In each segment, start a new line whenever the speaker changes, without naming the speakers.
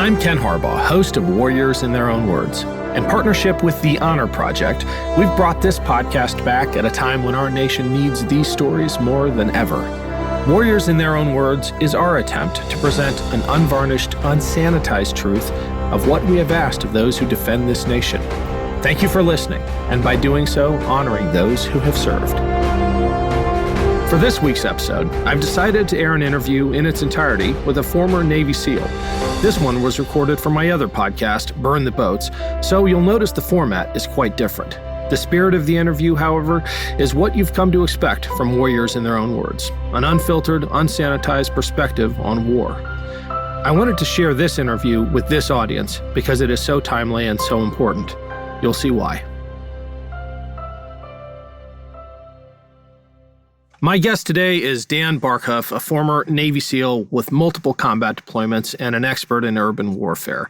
I'm Ken Harbaugh, host of Warriors in Their Own Words. In partnership with the Honor Project, we've brought this podcast back at a time when our nation needs these stories more than ever. Warriors in Their Own Words is our attempt to present an unvarnished, unsanitized truth of what we have asked of those who defend this nation. Thank you for listening, and by doing so, honoring those who have served. For this week's episode, I've decided to air an interview in its entirety with a former Navy SEAL. This one was recorded for my other podcast, Burn the Boats, so you'll notice the format is quite different. The spirit of the interview, however, is what you've come to expect from Warriors in Their Own Words, an unfiltered, unsanitized perspective on war. I wanted to share this interview with this audience because it is so timely and so important. You'll see why. My guest today is Dan Barkhuff, a former Navy SEAL with multiple combat deployments and an expert in urban warfare.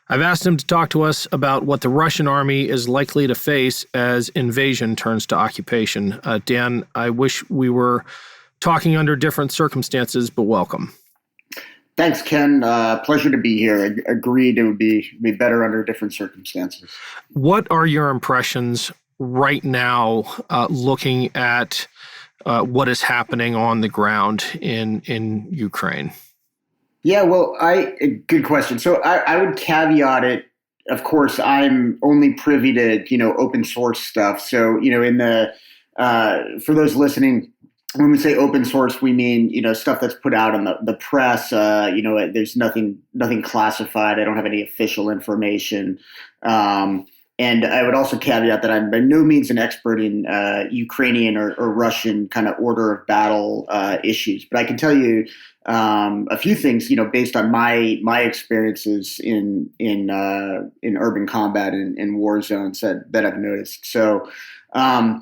I've asked him to talk to us about what the Russian army is likely to face as invasion turns to occupation. Dan, I wish we were talking under different circumstances, but welcome.
Thanks, Ken. Pleasure to be here. Agreed it would be better under different circumstances.
What are your impressions right now looking at what is happening on the ground in Ukraine?
Yeah, well, good question. So I would caveat it. Of course, I'm only privy to, open source stuff. So, in the, for those listening, when we say open source, we mean, stuff that's put out on the press. There's nothing classified. I don't have any official information. And I would also caveat that I'm by no means an expert in Ukrainian or Russian kind of order of battle issues, but I can tell you a few things, based on my experiences in urban combat and war zones that I've noticed. So, the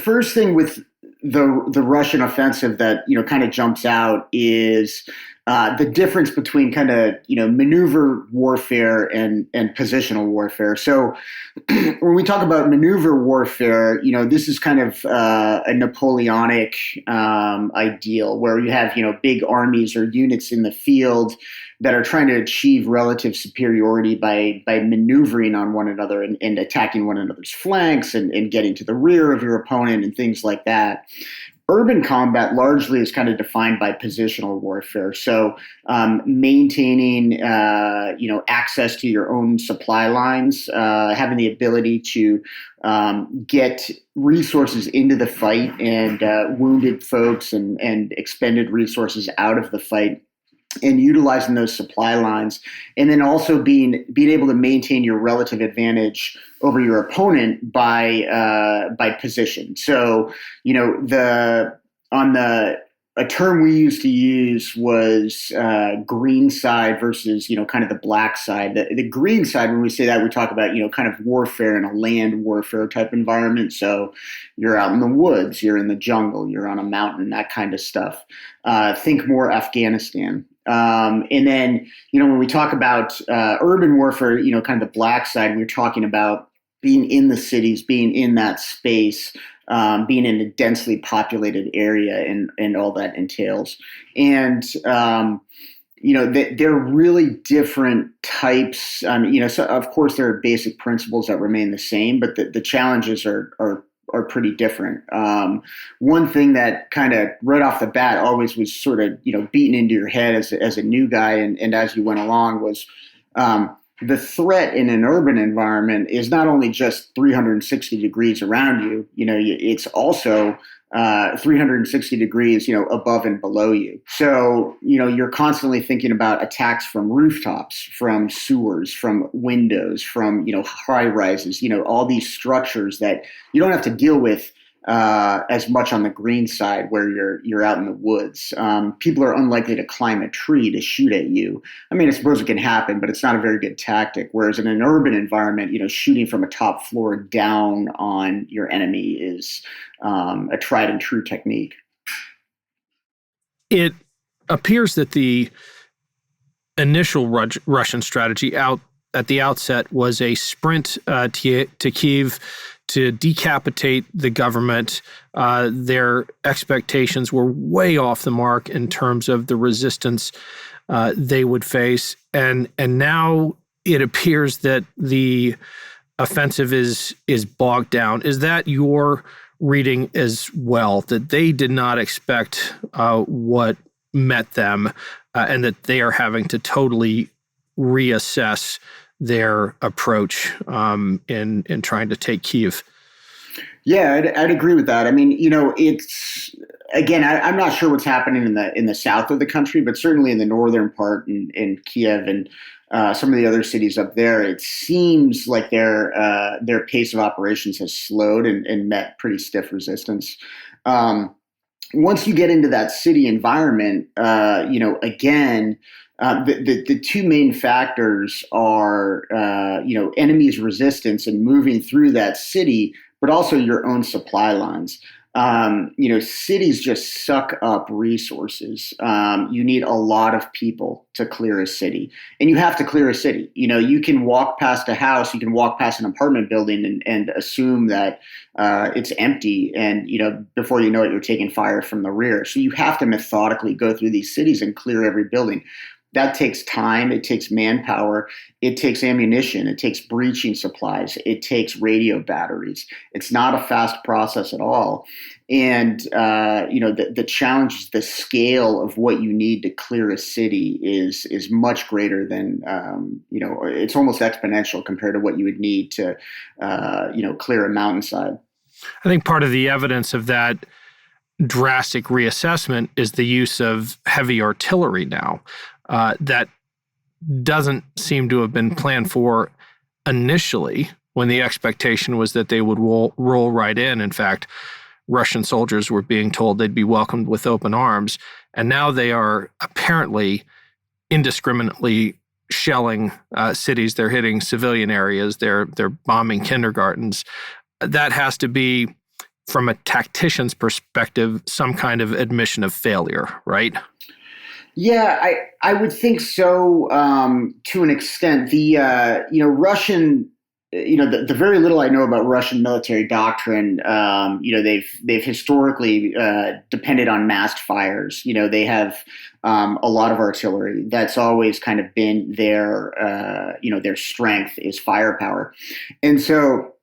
first thing with the Russian offensive that kind of jumps out is the difference between kind of maneuver warfare and positional warfare. So when we talk about maneuver warfare, this is kind of a Napoleonic ideal where you have big armies or units in the field that are trying to achieve relative superiority by maneuvering on one another and attacking one another's flanks and getting to the rear of your opponent and things like that. Urban combat largely is kind of defined by positional warfare. So maintaining, access to your own supply lines, having the ability to get resources into the fight and wounded folks and expended resources out of the fight, and utilizing those supply lines, and then also being able to maintain your relative advantage over your opponent by position. So, a term we used to use was green side versus, kind of the black side. The green side, when we say that, we talk about, kind of warfare in a land warfare type environment. So you're out in the woods, you're in the jungle, you're on a mountain, that kind of stuff. Think more Afghanistan. And then, when we talk about urban warfare, kind of the black side, we're talking about being in the cities, being in that space, being in a densely populated area and all that entails. And, they're really different types. So of course there are basic principles that remain the same, but the challenges are pretty different. One thing that kind of right off the bat always was sort of, beaten into your head as a new guy and as you went along was the threat in an urban environment is not only just 360 degrees around you, it's also 360 degrees, above and below you. So, you're constantly thinking about attacks from rooftops, from sewers, from windows, from, high rises, all these structures that you don't have to deal with as much on the green side where you're out in the woods. People are unlikely to climb a tree to shoot at you. I mean, I suppose it can happen, but it's not a very good tactic. Whereas in an urban environment, shooting from a top floor down on your enemy is a tried and true technique.
It appears that the initial Russian strategy out at the outset was a sprint to Kyiv to decapitate the government. Their expectations were way off the mark in terms of the resistance they would face, and now it appears that the offensive is bogged down. Is that your reading as well, that they did not expect what met them, and that they are having to totally reassess their approach in trying to take Kyiv?
Yeah, I'd agree with that. I mean, it's again, I'm not sure what's happening in the south of the country, but certainly in the northern part in Kiev and some of the other cities up there, it seems like their pace of operations has slowed and met pretty stiff resistance. Once you get into that city environment, again. The two main factors are, enemies' resistance and moving through that city, but also your own supply lines. Cities just suck up resources. You need a lot of people to clear a city, and you have to clear a city. You can walk past a house, you can walk past an apartment building and assume that it's empty, and before you know it, you're taking fire from the rear. So you have to methodically go through these cities and clear every building. That takes time, it takes manpower, it takes ammunition, it takes breaching supplies, it takes radio batteries. It's not a fast process at all. And, the challenge, the scale of what you need to clear a city is much greater than, it's almost exponential compared to what you would need to, clear a mountainside.
I think part of the evidence of that drastic reassessment is the use of heavy artillery now. That doesn't seem to have been planned for initially, when the expectation was that they would roll right in. In fact, Russian soldiers were being told they'd be welcomed with open arms, and now they are apparently indiscriminately shelling cities. They're hitting civilian areas. They're bombing kindergartens. That has to be, from a tactician's perspective, some kind of admission of failure, right?
Yeah, I would think so, to an extent. The Russian, the very little I know about Russian military doctrine, they've historically depended on massed fires. They have a lot of artillery. That's always kind of been their strength is firepower, and so.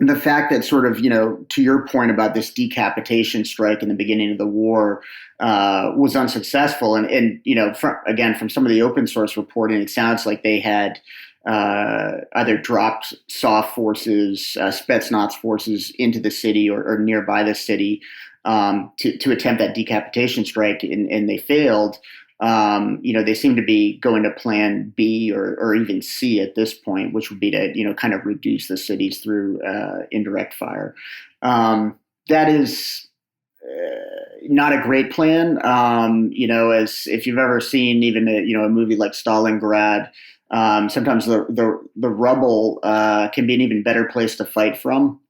The fact that sort of, to your point about this decapitation strike in the beginning of the war was unsuccessful. And from some of the open source reporting, it sounds like they had either dropped soft forces, Spetsnaz forces into the city or nearby the city to attempt that decapitation strike, and they failed. They seem to be going to plan B or even C at this point, which would be to, kind of reduce the cities through indirect fire. That is not a great plan. As if you've ever seen even a movie like Stalingrad, sometimes the rubble can be an even better place to fight from.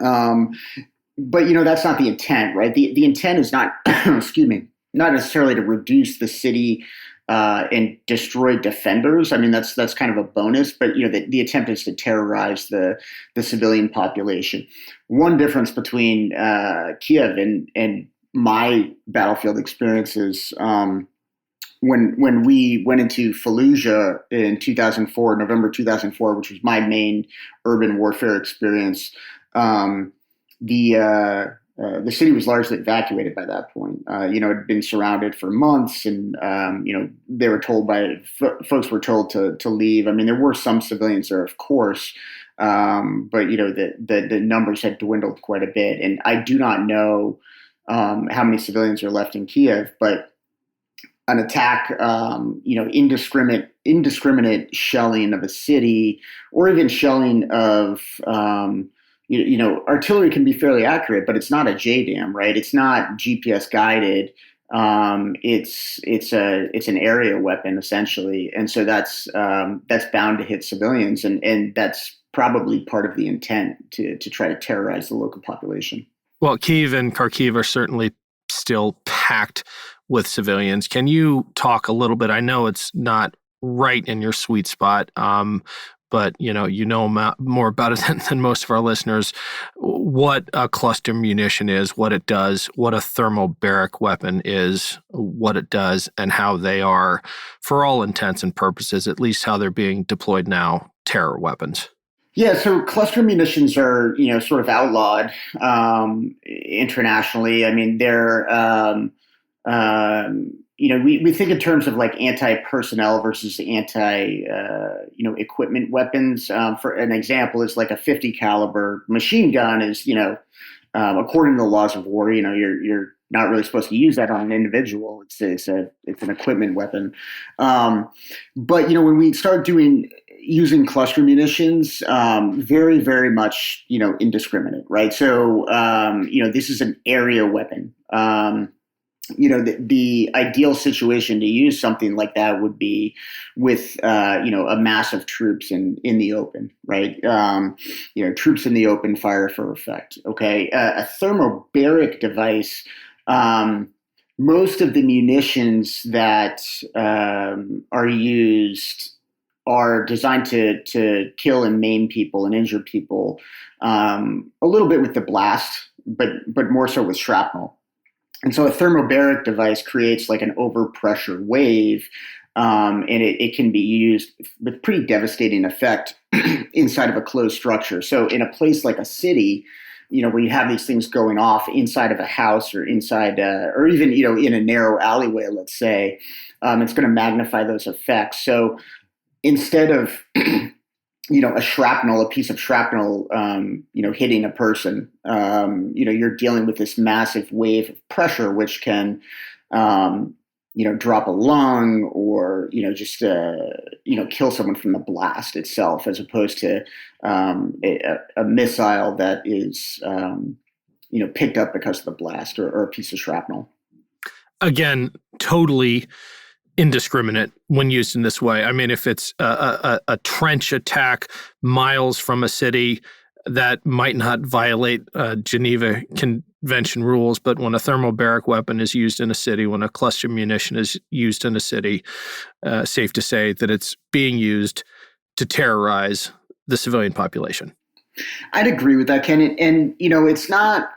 But that's not the intent, right? The intent is not, excuse me, not necessarily to reduce the city and destroy defenders. I mean, that's kind of a bonus, but the attempt is to terrorize the civilian population. One difference between Kiev and my battlefield experiences, when we went into Fallujah in 2004, November 2004, which was my main urban warfare experience, the city was largely evacuated by that point. It had been surrounded for months, and they were told folks were told to leave. I mean, there were some civilians there, of course, but the numbers had dwindled quite a bit. And I do not know how many civilians are left in Kiev, but an attack, indiscriminate shelling of a city, or even shelling of artillery can be fairly accurate, but it's not a JDAM, right? It's not GPS guided. It's an area weapon essentially, and so that's bound to hit civilians, and that's probably part of the intent to try to terrorize the local population.
Well, Kyiv and Kharkiv are certainly still packed with civilians. Can you talk a little bit? I know it's not right in your sweet spot, but more about it than most of our listeners. What a cluster munition is, what it does, what a thermobaric weapon is, what it does, and how they are, for all intents and purposes, at least how they're being deployed now, terror weapons.
Yeah, so cluster munitions are, sort of outlawed internationally. I mean, they're, we think in terms of like anti-personnel versus equipment weapons. For an example, is like a 50 caliber machine gun is, according to the laws of war, you're not really supposed to use that on an individual. It's an equipment weapon. But when we start using cluster munitions, very, very much, indiscriminate, right? So, this is an area weapon. The ideal situation to use something like that would be with, a mass of troops in the open, right? Troops in the open, fire for effect. Okay. A thermobaric device, most of the munitions that are used are designed to kill and maim people and injure people, a little bit with the blast, but more so with shrapnel. And so a thermobaric device creates like an overpressure wave, and it can be used with pretty devastating effect inside of a closed structure. So in a place like a city, where you have these things going off inside of a house or inside, or even, in a narrow alleyway, let's say, it's going to magnify those effects. So instead of, a piece of shrapnel, hitting a person, you're dealing with this massive wave of pressure, which can, drop a lung or, just, kill someone from the blast itself, as opposed to a missile that is, picked up because of the blast or a piece of shrapnel.
Again, totally indiscriminate when used in this way. I mean, if it's a trench attack miles from a city, that might not violate Geneva Convention rules, but when a thermobaric weapon is used in a city, when a cluster munition is used in a city, safe to say that it's being used to terrorize the civilian population.
I'd agree with that, Ken. And it's not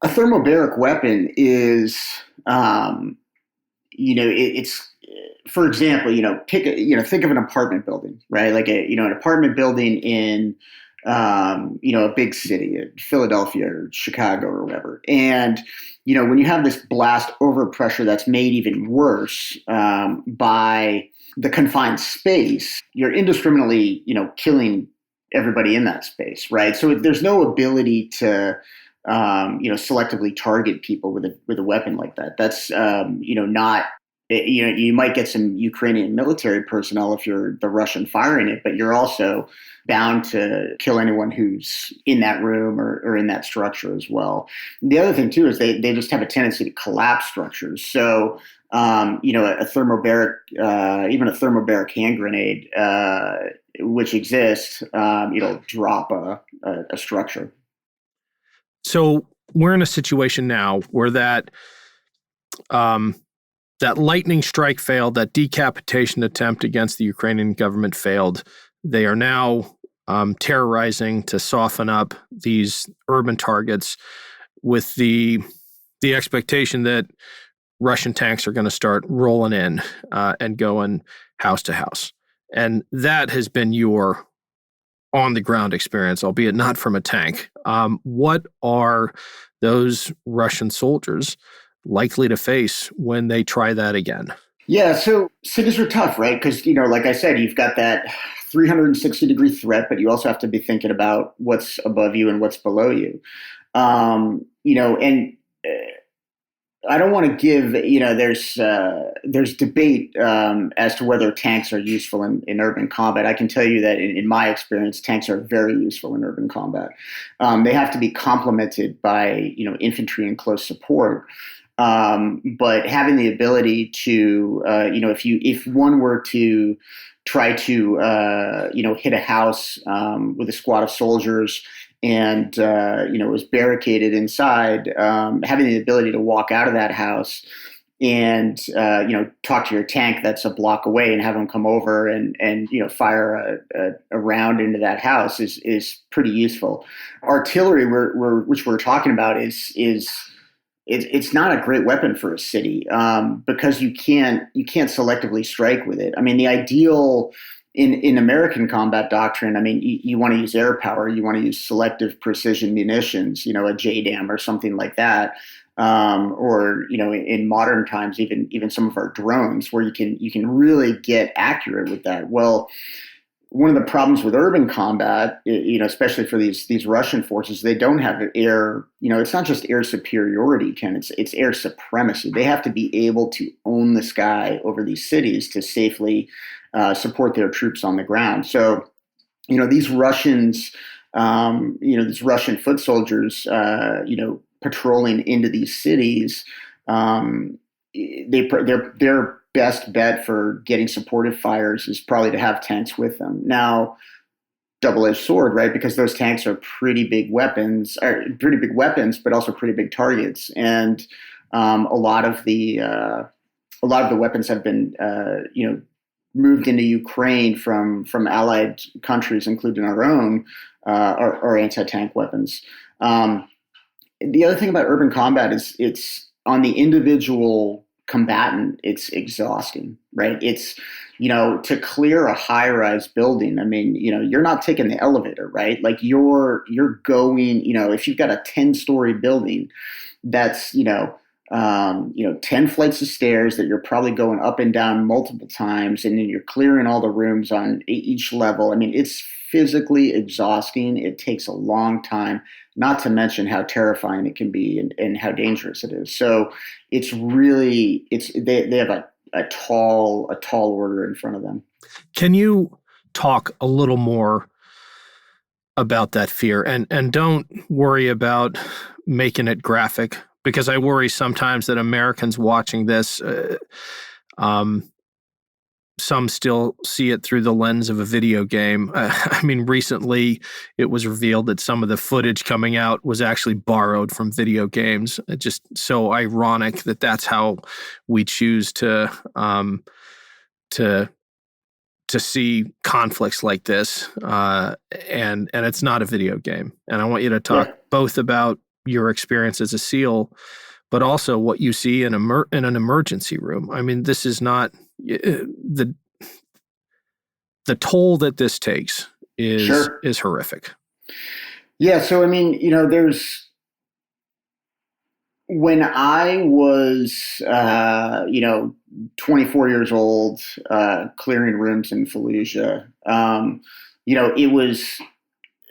a thermobaric weapon is, it's, for example, think of an apartment building, right? Like an apartment building in, a big city, Philadelphia or Chicago or whatever. And, when you have this blast overpressure that's made even worse, by the confined space, you're indiscriminately, killing everybody in that space, right? So there's no ability to, selectively target people with a weapon like that. That's, not, you might get some Ukrainian military personnel if you're the Russian firing it, but you're also bound to kill anyone who's in that room or in that structure as well. And the other thing too is they just have a tendency to collapse structures. So, a thermobaric, even a thermobaric hand grenade, which exists, drop a structure.
So we're in a situation now where that lightning strike failed, that decapitation attempt against the Ukrainian government failed. They are now terrorizing to soften up these urban targets with the expectation that Russian tanks are going to start rolling in and going house to house. And that has been your on-the-ground experience, albeit not from a tank. What are those Russian soldiers likely to face when they try that again?
Yeah, so cities are tough, right? Because, like I said, you've got that 360-degree threat, but you also have to be thinking about what's above you and what's below you. And I don't want to give, there's debate as to whether tanks are useful in urban combat. I can tell you that in my experience, tanks are very useful in urban combat. They have to be complemented by, infantry and close support. But having the ability to, if one were to try to, hit a house with a squad of soldiers and, was barricaded inside, having the ability to walk out of that house and talk to your tank that's a block away and have them come over and fire a round into that house is pretty useful. Artillery, which we're talking about, is it's not a great weapon for a city, because you can't selectively strike with it. I mean, the ideal in American combat doctrine, I mean, you want to use air power, you want to use selective precision munitions, a JDAM or something like that. Or in modern times, even some of our drones, where you can really get accurate with that. Well, one of the problems with urban combat, especially for these Russian forces, they don't have air. It's not just air superiority, Ken. It's air supremacy. They have to be able to own the sky over these cities to safely support their troops on the ground. So, these Russians, these Russian foot soldiers, patrolling into these cities, their best bet for getting supportive fires is probably to have tanks with them. Now, double-edged sword, right? Because those tanks are pretty big weapons, but also pretty big targets. And a lot of the weapons have been moved into Ukraine from allied countries, including our own, are anti-tank weapons. The other thing about urban combat is it's on the individual combatant, it's exhausting, right? It's, to clear a high-rise building, I mean, you're not taking the elevator, right? Like you're going, if you've got a 10-story building, that's, 10 flights of stairs that you're probably going up and down multiple times, and then you're clearing all the rooms on each level. I mean, it's physically exhausting. It takes a long time, not to mention how terrifying it can be and how dangerous it is. So it's really, they have a tall order in front of them.
Can you talk a little more about that fear? And don't worry about making it graphic, because I worry sometimes that Americans watching this, some still see it through the lens of a video game. I mean, recently it was revealed that some of the footage coming out was actually borrowed from video games. It's just so ironic that that's how we choose to see conflicts like this, and it's not a video game. And I want you to talk both about your experience as a SEAL, but also what you see in an emergency room. I mean, this is not the toll that this takes is horrific.
Yeah. So, I mean, when I was, 24 years old, clearing rooms in Fallujah, it was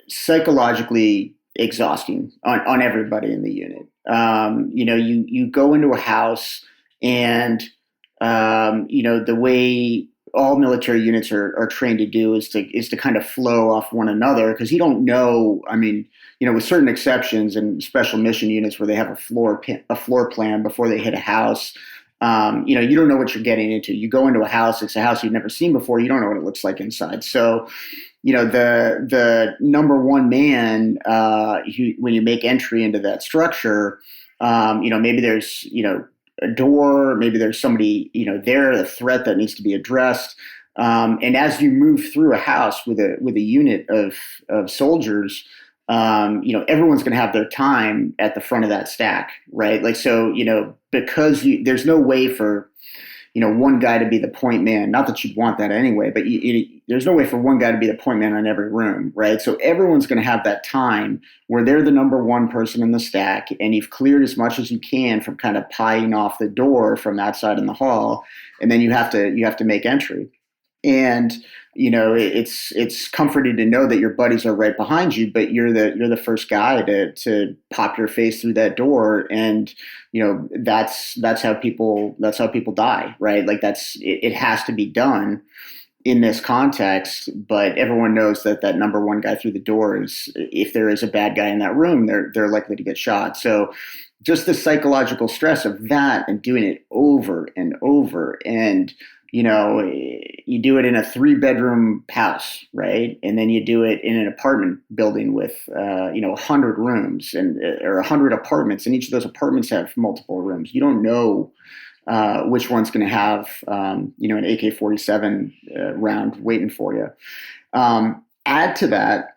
psychologically exhausting on everybody in the unit. You go into a house and, the way all military units are trained to do is to kind of flow off one another, because you don't know. I mean, with certain exceptions and special mission units where they have a floor plan before they hit a house, you don't know what you're getting into. You go into a house; it's a house you've never seen before. You don't know what it looks like inside. So, the number one man, when you make entry into that structure, maybe there's a door, maybe there's somebody there, a threat that needs to be addressed. And as you move through a house with a unit of soldiers, everyone's going to have their time at the front of that stack, right? Like, so, because there's no way for, one guy to be the point man. Not that you'd want that anyway, but there's no way for one guy to be the point man on every room, right? So everyone's going to have that time where they're the number one person in the stack, and you've cleared as much as you can from kind of pieing off the door from that side in the hall, and then you have to make entry. And it's comforting to know that your buddies are right behind you, but you're the first guy to pop your face through that door, and that's how people die, right? Like it has to be done in this context, but everyone knows that number one guy through the door is, if there is a bad guy in that room, they're likely to get shot. So just the psychological stress of that, and doing it over and over, and you do it in a 3-bedroom house, right? And then you do it in an apartment building with, 100 rooms or 100 apartments, and each of those apartments have multiple rooms. You don't know which one's going to have, an AK-47 round waiting for you. Add to that,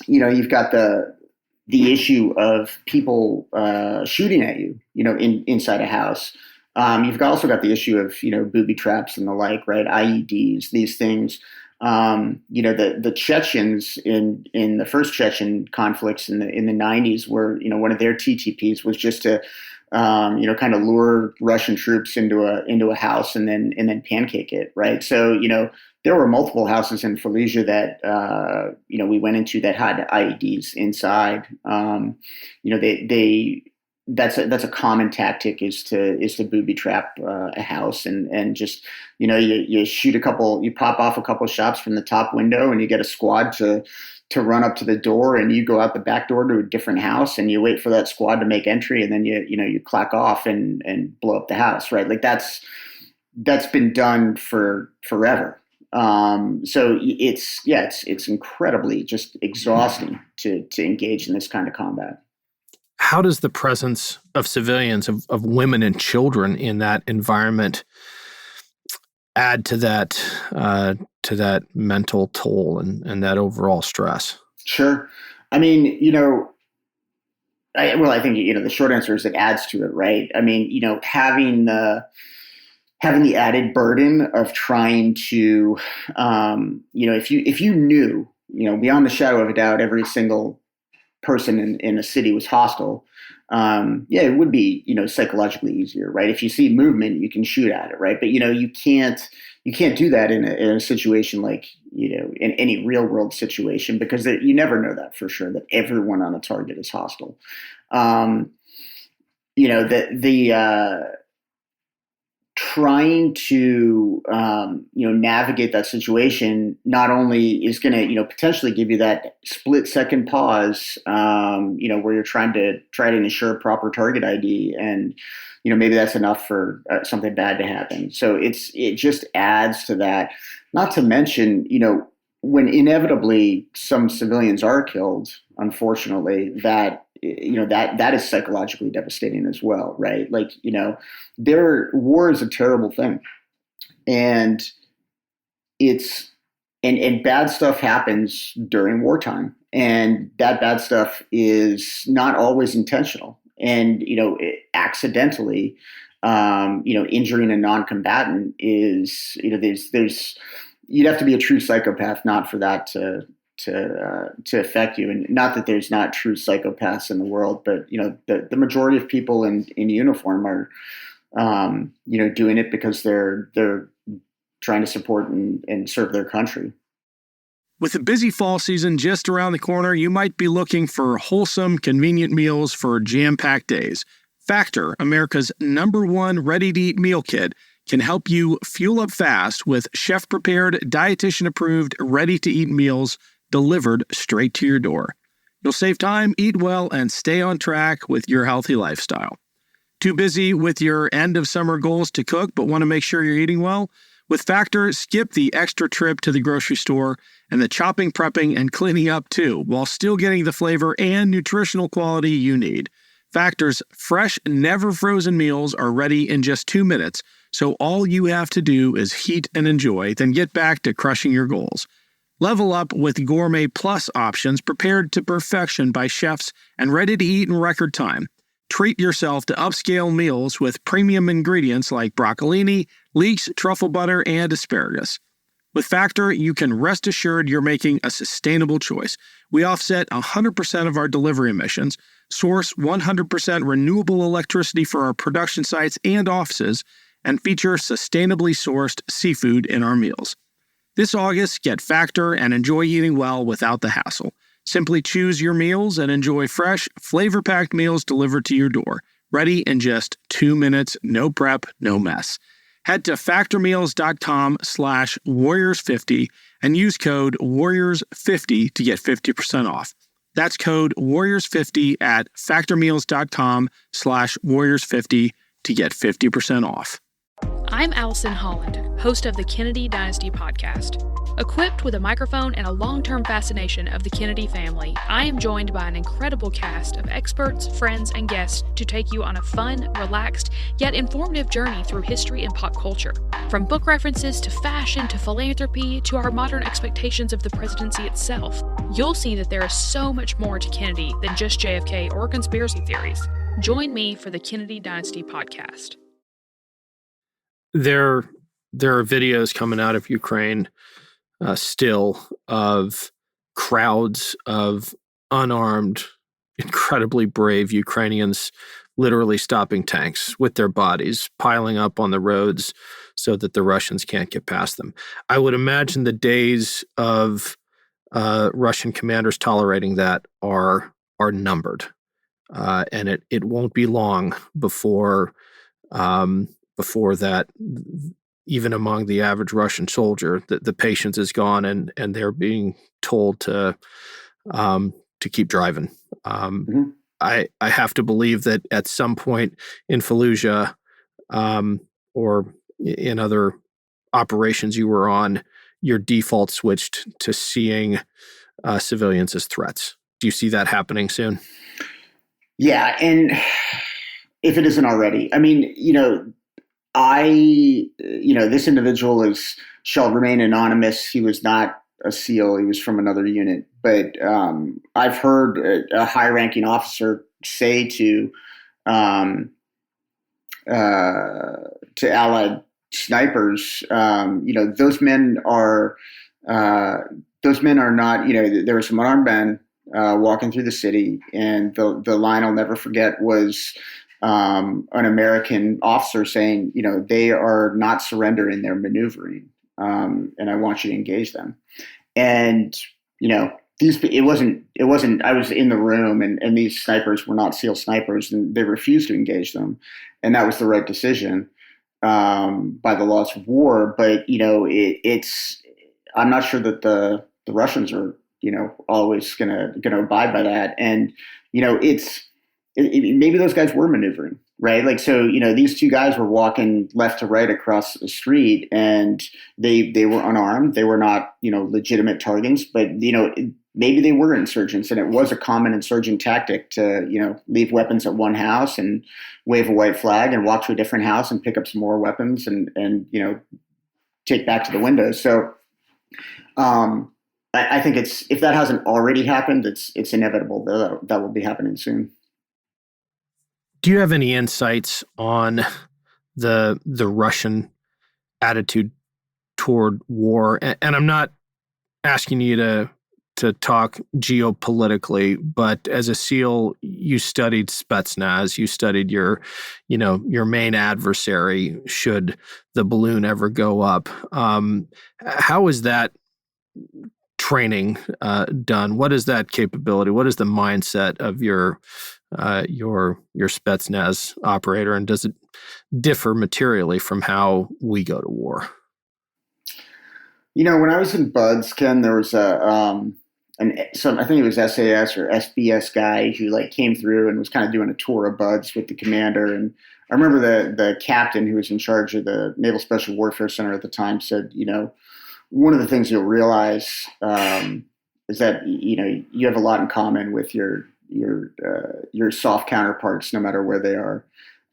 you've got the issue of people shooting at you, inside a house. You've also got the issue of, booby traps and the like, right? IEDs, these things. The Chechens in the first Chechen conflicts in the 90s were, one of their TTPs was just to, kind of lure Russian troops into a house and then pancake it, right? So, there were multiple houses in Fallujah that, we went into that had IEDs inside. That's a common tactic is to booby trap a house and just, you shoot you pop off a couple shots from the top window and you get a squad to run up to the door and you go out the back door to a different house and you wait for that squad to make entry and then you clack off and blow up the house, right? Like that's been done for forever. So it's incredibly just exhausting to engage in this kind of combat.
How does the presence of civilians, of women and children in that environment add to that mental toll and that overall stress?
Sure. I mean, I think, the short answer is it adds to it, right? I mean, having the added burden of trying to, if you knew, beyond the shadow of a doubt, every single person in a city was hostile, it would be, psychologically easier, right? If you see movement, you can shoot at it, right? But, you can't do that in a situation like, in any real world situation, because you never know that for sure, that everyone on a target is hostile. Trying to, navigate that situation not only is going to, potentially give you that split second pause, where you're trying to ensure proper target ID and, maybe that's enough for something bad to happen. So it just adds to that, not to mention, when inevitably some civilians are killed, unfortunately, that is psychologically devastating as well, right? Like, war is a terrible thing. And and bad stuff happens during wartime. And that bad stuff is not always intentional. And, accidentally, injuring a non-combatant is, there's you'd have to be a true psychopath not for that to affect you. And not that there's not true psychopaths in the world, but the majority of people in uniform are doing it because they're trying to support and serve their country.
With the busy fall season just around the corner, you might be looking for wholesome, convenient meals for jam-packed days. Factor, America's #1 ready-to-eat meal kit, can help you fuel up fast with chef-prepared, dietitian-approved, ready-to-eat meals delivered straight to your door. You'll save time, eat well, and stay on track with your healthy lifestyle. Too busy with your end-of-summer goals to cook but want to make sure you're eating well? With Factor, skip the extra trip to the grocery store and the chopping, prepping, and cleaning up too, while still getting the flavor and nutritional quality you need. Factor's fresh, never-frozen meals are ready in just 2 minutes, so all you have to do is heat and enjoy, then get back to crushing your goals. Level up with Gourmet Plus options prepared to perfection by chefs and ready to eat in record time. Treat yourself to upscale meals with premium ingredients like broccolini, leeks, truffle butter, and asparagus. With Factor, you can rest assured you're making a sustainable choice. We offset 100% of our delivery emissions, source 100% renewable electricity for our production sites and offices, and feature sustainably sourced seafood in our meals. This August, get Factor and enjoy eating well without the hassle. Simply choose your meals and enjoy fresh, flavor-packed meals delivered to your door, ready in just 2 minutes, no prep, no mess. Head to factormeals.com/warriors50 and use code warriors50 to get 50% off. That's code warriors50 at factormeals.com/warriors50 to get 50% off.
I'm Allison Holland, host of the Kennedy Dynasty podcast. Equipped with a microphone and a long-term fascination of the Kennedy family, I am joined by an incredible cast of experts, friends, and guests to take you on a fun, relaxed, yet informative journey through history and pop culture. From book references to fashion to philanthropy to our modern expectations of the presidency itself, you'll see that there is so much more to Kennedy than just JFK or conspiracy theories. Join me for the Kennedy Dynasty podcast.
There are videos coming out of Ukraine still of crowds of unarmed, incredibly brave Ukrainians literally stopping tanks with their bodies, piling up on the roads so that the Russians can't get past them. I would imagine the days of Russian commanders tolerating that are numbered, and it won't be long before that, even among the average Russian soldier, the patience is gone, and they're being told to keep driving.
Mm-hmm.
I have to believe that at some point in Fallujah, or in other operations you were on, your default switched to seeing civilians as threats. Do you see that happening soon?
Yeah, and if it isn't already, I mean, this individual shall remain anonymous. He was not a SEAL. He was from another unit. But I've heard a high-ranking officer say to Allied snipers, those men are not. There were some unarmed men walking through the city, and the line I'll never forget was an American officer saying, they are not surrendering, they're maneuvering, and I want you to engage them. And it wasn't. I was in the room, and these snipers were not SEAL snipers, and they refused to engage them, and that was the right decision by the laws of war. But it's. I'm not sure that the Russians are always gonna abide by that, and maybe those guys were maneuvering, right? Like, so, these two guys were walking left to right across the street, and they were unarmed. They were not, legitimate targets, but, maybe they were insurgents, and it was a common insurgent tactic to, leave weapons at one house and wave a white flag and walk to a different house and pick up some more weapons and take back to the windows. So, I think if that hasn't already happened, it's inevitable that will be happening soon.
Do you have any insights on the Russian attitude toward war? And I'm not asking you to talk geopolitically, but as a SEAL, you studied Spetsnaz, you studied your main adversary should the balloon ever go up. How is that training done? What is that capability? What is the mindset of your Spetsnaz operator, and does it differ materially from how we go to war?
When I was in Buds, Ken, there was I think it was SAS or SBS guy who came through and was kind of doing a tour of Buds with the commander. And I remember the captain who was in charge of the Naval Special Warfare Center at the time said, one of the things you'll realize is that you have a lot in common with your soft counterparts, no matter where they are.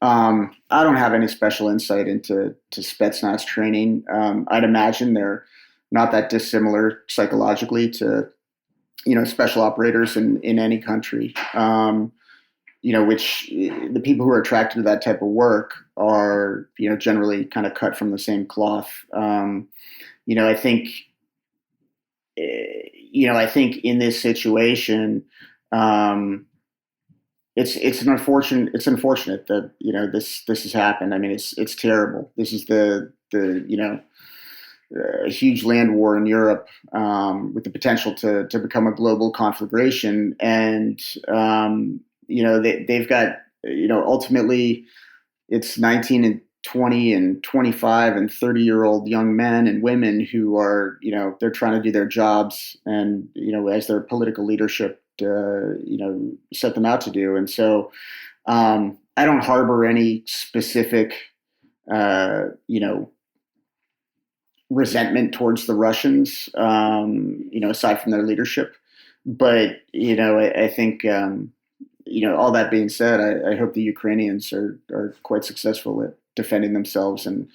I don't have any special insight into Spetsnaz training. I'd imagine they're not that dissimilar psychologically to special operators in any country. Which the people who are attracted to that type of work are generally kind of cut from the same cloth. I think in this situation, it's unfortunate that this has happened. I mean, it's terrible. This is the huge land war in Europe with the potential to become a global conflagration, and they've got ultimately it's 19 and 20 and 25 and 30-year-old young men and women who are they're trying to do their jobs, and as their political leadership set them out to do. And so I don't harbor any specific resentment towards the Russians, aside from their leadership. But, I think, all that being said, I hope the Ukrainians are quite successful at defending themselves and,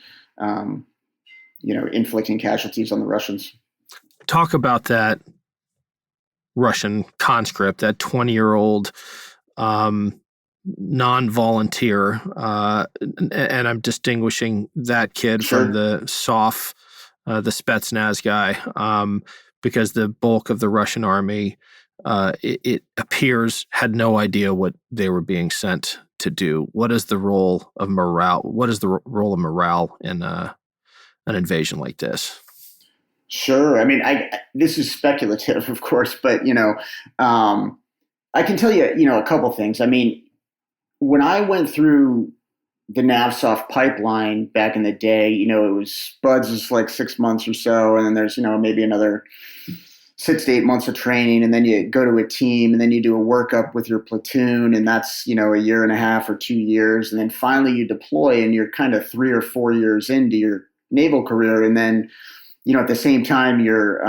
inflicting casualties on the Russians.
Talk about that Russian conscript, that 20-year-old non-volunteer, and I'm distinguishing that kid
Sure.
from the the Spetsnaz guy, because the bulk of the Russian army, it appears, had no idea what they were being sent to do. What is the role of morale? What is the role of morale in an invasion like this?
Sure. I mean, this is speculative, of course, but I can tell you, a couple things. I mean, when I went through the Navsoft pipeline back in the day, it was Buds is like 6 months or so, and then there's maybe another 6 to 8 months of training, and then you go to a team, and then you do a workup with your platoon, and that's a year and a half or 2 years, and then finally you deploy, and you're kind of 3 or 4 years into your naval career, and then at the same time you're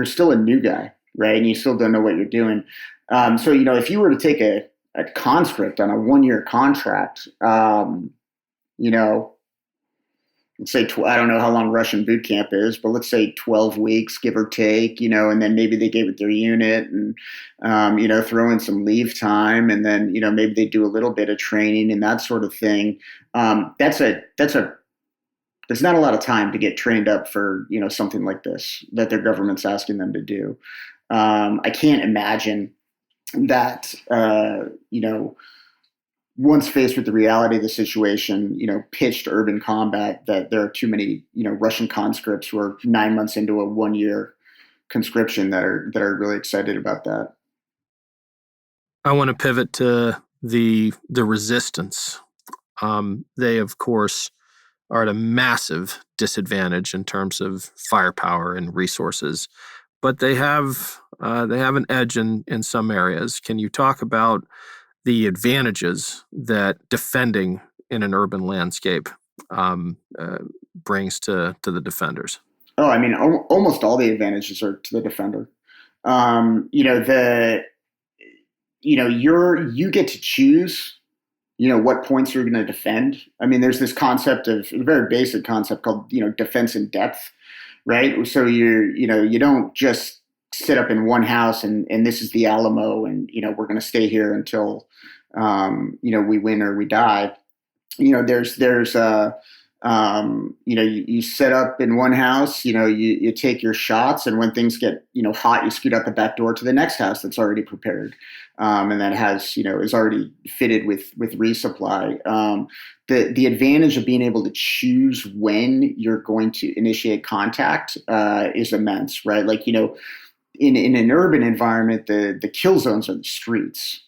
still a new guy, right? And you still don't know what you're doing. So if you were to take a conscript on a 1-year contract, let's say I don't know how long Russian boot camp is, but let's say 12 weeks, give or take, and then maybe they gave it their unit and, throw in some leave time, and then, maybe they do a little bit of training and that sort of thing. There's not a lot of time to get trained up for, something like this that their government's asking them to do. I can't imagine that, once faced with the reality of the situation, pitched urban combat, that there are too many, Russian conscripts who are 9 months into a 1-year conscription that are really excited about that.
I want to pivot to the resistance. They, of course, are at a massive disadvantage in terms of firepower and resources, but they have an edge in some areas. Can you talk about the advantages that defending in an urban landscape brings to the defenders?
Oh, I mean, almost all the advantages are to the defender. You get to choose what points you're going to defend. I mean, there's this concept of a very basic concept called, defense in depth, right? So you don't just sit up in one house and this is the Alamo and, we're going to stay here until, we win or we die. You set up in one house, you take your shots, and when things get, hot, you scoot out the back door to the next house that's already prepared. And that has, is already fitted with resupply. The advantage of being able to choose when you're going to initiate contact is immense, right? Like, in an urban environment, the kill zones are the streets.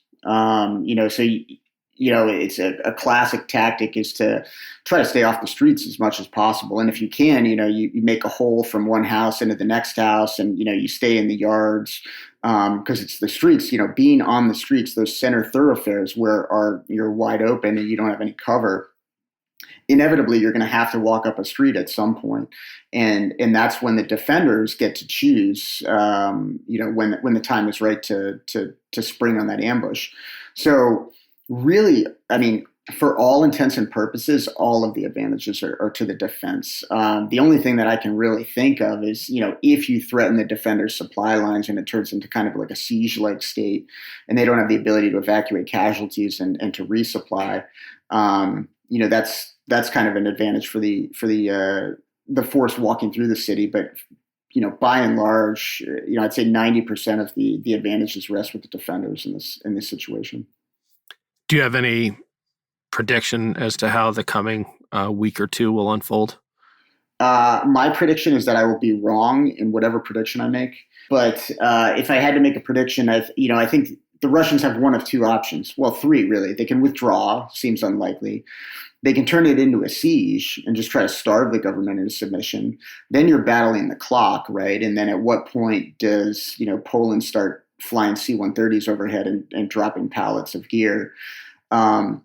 It's a classic tactic is to try to stay off the streets as much as possible. And if you can, you make a hole from one house into the next house, and, you stay in the yards, because it's the streets, being on the streets, those center thoroughfares where you're wide open and you don't have any cover. Inevitably, you're going to have to walk up a street at some point. And that's when the defenders get to choose, when the time is right to spring on that ambush. So really, I mean, for all intents and purposes, all of the advantages are to the defense. The only thing that I can really think of is, if you threaten the defender's supply lines and it turns into kind of like a siege-like state, and they don't have the ability to evacuate casualties and to resupply, that's kind of an advantage for the force walking through the city. But by and large, I'd say 90% of the advantages rest with the defenders in this situation.
Do you have any prediction as to how the coming week or two will unfold?
My prediction is that I will be wrong in whatever prediction I make. But if I had to make a prediction, I think the Russians have one of two options. Well, three, really. They can withdraw, seems unlikely. They can turn it into a siege and just try to starve the government into submission. Then you're battling the clock, right? And then at what point does, Poland start flying C-130s overhead and dropping pallets of gear? Or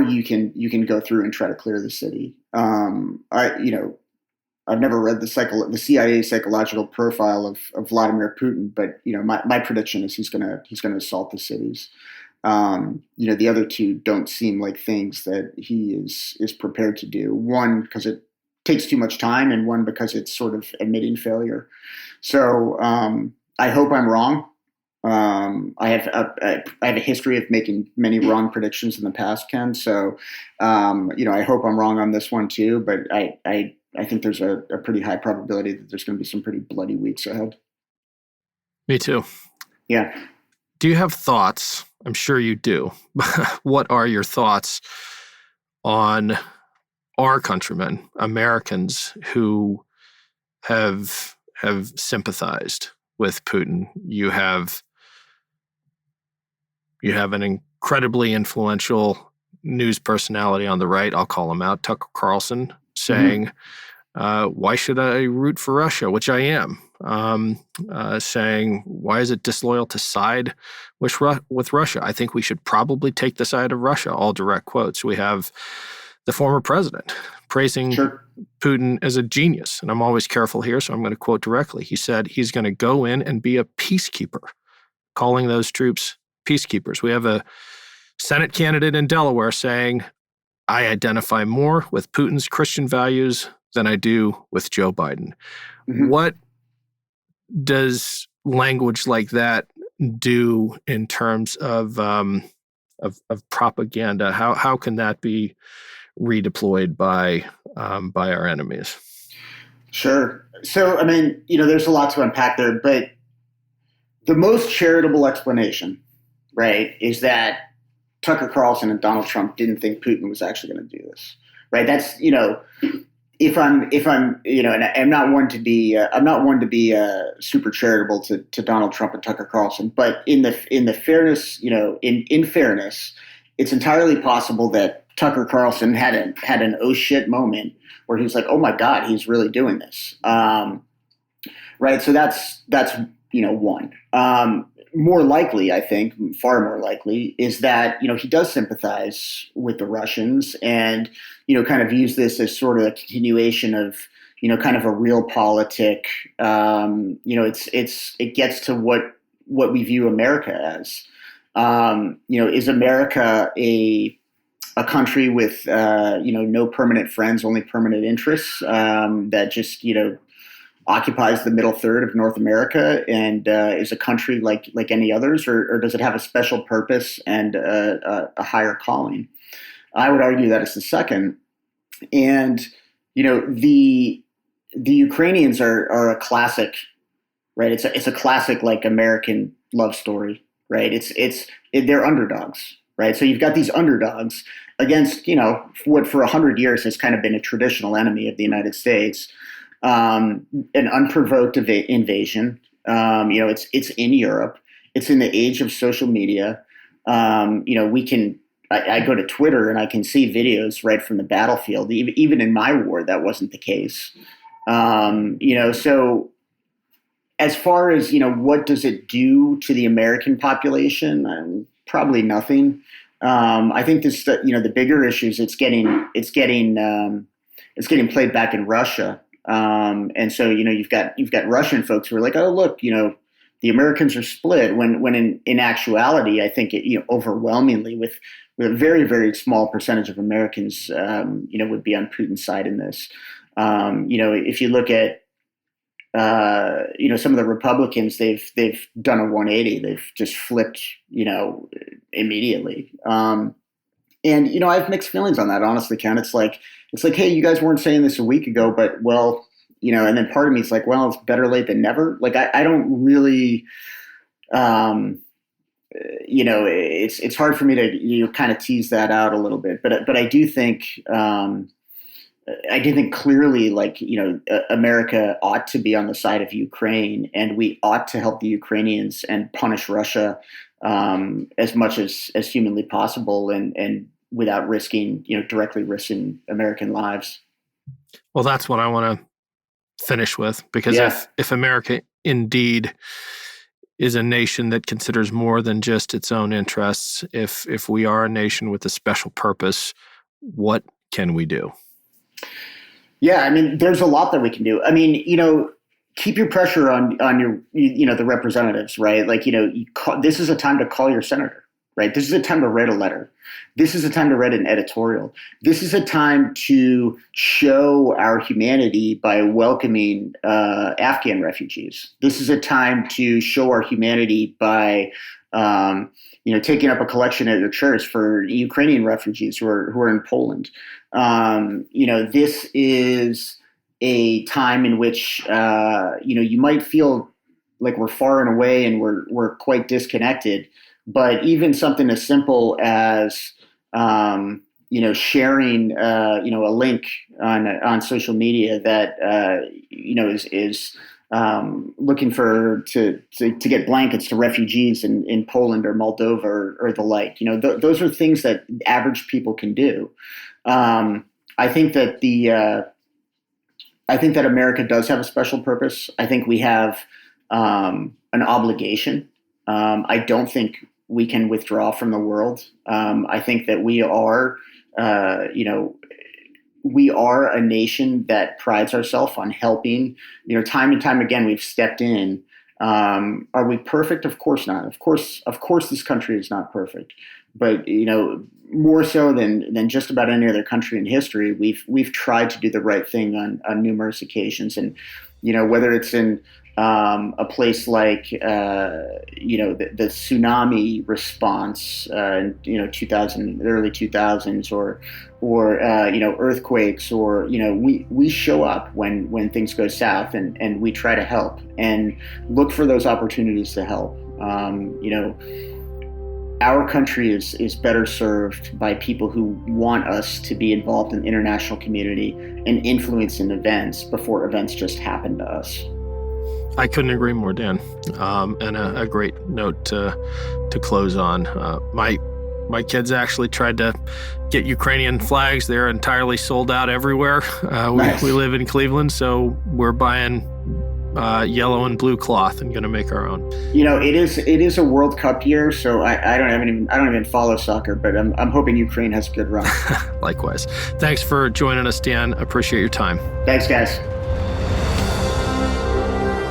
you can go through and try to clear the city. I've never read the CIA psychological profile of Vladimir Putin, but my prediction is he's gonna assault the cities. The other two don't seem like things that he is prepared to do. One, because it takes too much time, and one because it's sort of admitting failure. So I hope I'm wrong. I have a history of making many wrong predictions in the past, Ken. So I hope I'm wrong on this one too. But I think there's a pretty high probability that there's going to be some pretty bloody weeks ahead.
Me too.
Yeah.
Do you have thoughts? I'm sure you do. What are your thoughts on our countrymen, Americans who have sympathized with Putin? You have an incredibly influential news personality on the right, I'll call him out, Tucker Carlson, saying, why should I root for Russia, which I am, saying, why is it disloyal to side with Russia? I think we should probably take the side of Russia, all direct quotes. We have the former president praising Putin as a genius, and I'm always careful here, so I'm going to quote directly. He said he's going to go in and be a peacekeeper, calling those troops peacekeepers. We have a Senate candidate in Delaware saying, I identify more with Putin's Christian values than I do with Joe Biden. Mm-hmm. What does language like that do in terms of propaganda? How can that be redeployed by our enemies?
Sure. So, there's a lot to unpack there, but the most charitable explanation, right, is that Tucker Carlson and Donald Trump didn't think Putin was actually going to do this, right? That's, if I'm, and I'm not one to be super charitable to Donald Trump and Tucker Carlson, but in the fairness, in fairness, it's entirely possible that Tucker Carlson had an oh shit moment where he's like, oh my God, he's really doing this, right? So that's one. More likely, I think, far more likely, is that, he does sympathize with the Russians and, kind of use this as sort of a continuation of, kind of a realpolitik. It gets to what we view America as. Is America a country with, no permanent friends, only permanent interests, that just, occupies the middle third of North America and is a country like any others, or does it have a special purpose and a higher calling? I would argue that it's the second. And the Ukrainians are a classic, right? It's a classic like American love story, right? They're underdogs, right? So you've got these underdogs against what for 100 years has kind of been a traditional enemy of the United States. An unprovoked invasion. It's in Europe. It's in the age of social media. I go to Twitter and I can see videos right from the battlefield. Even in my war, that wasn't the case. So as far as, what does it do to the American population? Probably nothing. I think the bigger issue is it's getting played back in Russia. And so, you've got Russian folks who are like, oh, look, the Americans are split when in actuality, I think overwhelmingly with a very, very small percentage of Americans, would be on Putin's side in this. If you look at, some of the Republicans, they've done a 180, they've just flipped, immediately. And, I have mixed feelings on that, honestly, Ken. It's like, hey, you guys weren't saying this a week ago, but and then part of me is like, well, it's better late than never. Like, I don't really, it's hard for me to, kind of tease that out a little bit, but I do think, clearly, like, America ought to be on the side of Ukraine, and we ought to help the Ukrainians and punish Russia, as much as humanly possible, and without directly risking American lives.
Well, that's what I want to finish with, because if America indeed is a nation that considers more than just its own interests, if we are a nation with a special purpose, what can we do?
Yeah, I mean, there's a lot that we can do. I mean, keep your pressure on your, the representatives, right? Like, this is a time to call your senator, right? This is a time to write a letter. This is a time to write an editorial. This is a time to show our humanity by welcoming Afghan refugees. This is a time to show our humanity by, taking up a collection at your church for Ukrainian refugees who are in Poland. This is a time in which, you might feel like we're far and away and we're quite disconnected. But even something as simple as, sharing, a link on social media that, is looking to get blankets to refugees in Poland or Moldova or the like. Those are things that average people can do. I think that America does have a special purpose. I think we have an obligation. I don't think we can withdraw from the world. I think that we are a nation that prides ourselves on helping. Time and time again, we've stepped in. Are we perfect? Of course not. Of course, this country is not perfect. But more so than just about any other country in history, we've tried to do the right thing on numerous occasions. And whether it's in a place like the tsunami response in the early 2000s, or earthquakes, or we show up when things go south and we try to help and look for those opportunities to help. Our country is better served by people who want us to be involved in the international community and influence in events before events just happen to us.
I couldn't agree more, Dan. And a great note to close on. My kids actually tried to get Ukrainian flags. They're entirely sold out everywhere.
Nice.
We live in Cleveland, so we're buying yellow and blue cloth and going to make our own.
It is a World Cup year, so I don't even follow soccer, but I'm hoping Ukraine has a good run.
Likewise. Thanks for joining us, Dan. Appreciate your time.
Thanks, guys.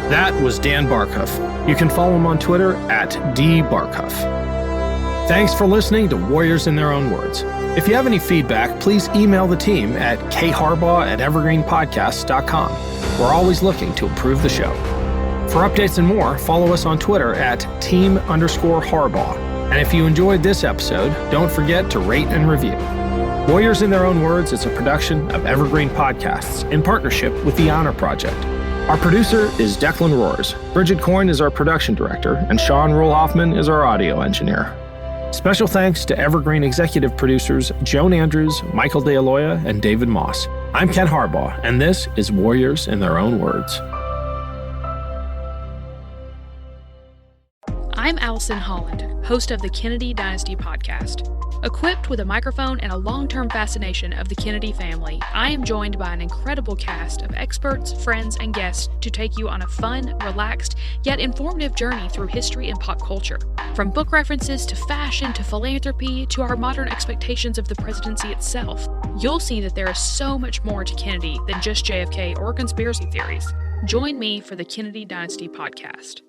That was Dan Barkhoff. You can follow him on Twitter @dbarkhoff. Thanks for listening to Warriors in Their Own Words. If you have any feedback, please email the team at kharbaugh@evergreenpodcasts.com. We're always looking to improve the show. For updates and more, follow us on Twitter @team_Harbaugh. And if you enjoyed this episode, don't forget to rate and review. Warriors in Their Own Words is a production of Evergreen Podcasts in partnership with the Honor Project. Our producer is Declan Roars. Bridget Coyne is our production director, and Sean Rule-Hoffman is our audio engineer. Special thanks to Evergreen executive producers Joan Andrews, Michael DeAloya, and David Moss. I'm Ken Harbaugh, and this is Warriors in Their Own Words.
I'm Allison Holland, host of the Kennedy Dynasty podcast. Equipped with a microphone and a long-term fascination of the Kennedy family, I am joined by an incredible cast of experts, friends, and guests to take you on a fun, relaxed, yet informative journey through history and pop culture. From book references to fashion to philanthropy to our modern expectations of the presidency itself, you'll see that there is so much more to Kennedy than just JFK or conspiracy theories. Join me for the Kennedy Dynasty podcast.